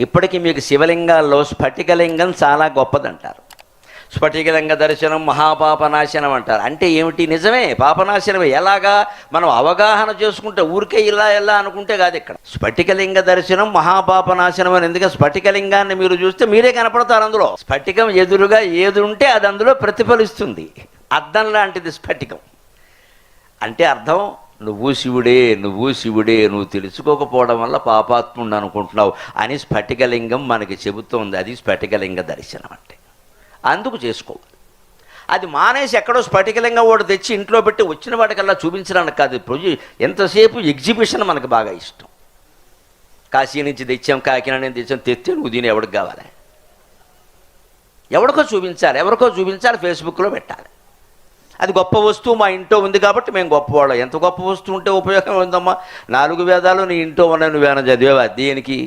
ఇప్పటికీ మీకు శివలింగాల్లో స్ఫటికలింగం చాలా గొప్పదంటారు. స్ఫటికలింగ దర్శనం మహాపాపనాశనం అంటారు. అంటే ఏమిటి? నిజమే, పాపనాశనమే. ఎలాగా? మనం అవగాహన చేసుకుంటే, ఊరికే ఇలా అనుకుంటే కాదు. ఇక్కడ స్ఫటికలింగ దర్శనం మహాపాపనాశనం అని. ఎందుకంటే స్ఫటికలింగాన్ని మీరు చూస్తే మీరే కనపడతారు అందులో. స్ఫటికం ఎదురుగా ఏది ఉంటే అది అందులో ప్రతిఫలిస్తుంది. అద్దం లాంటిది స్ఫటికం. అంటే అర్థం, నువ్వు శివుడే, నువ్వు శివుడే, నువ్వు తెలుసుకోకపోవడం వల్ల పాపాత్ముడు అనుకుంటున్నావు అని స్ఫటికలింగం మనకి చెబుతోంది. అది స్ఫటికలింగ దర్శనం అంటే. అందుకు చేసుకోవాలి. అది మానేసి ఎక్కడో స్ఫటికలింగం వాడు తెచ్చి ఇంట్లో పెట్టి వచ్చిన వాటికల్లా చూపించడానికి కాదు. ఎంతసేపు ఎగ్జిబిషన్ మనకు బాగా ఇష్టం. కాశీ నుంచి తెచ్చాం, కాకినాడ నుంచి తెచ్చాం, తెస్తే నువ్వు దీని ఎవరికి కావాలి? ఎవరికో చూపించాలి, ఫేస్బుక్లో పెట్టాలి. అది గొప్ప వస్తువు మా ఇంట్లో ఉంది కాబట్టి మేము గొప్పవాళ్ళం. ఎంత గొప్ప వస్తువు ఉంటే ఉపయోగం ఉందమ్మా? 4 వేదాలు నీ ఇంట్లో ఉన్నాయి, నువ్వేనా చదివేవా? దేనికి?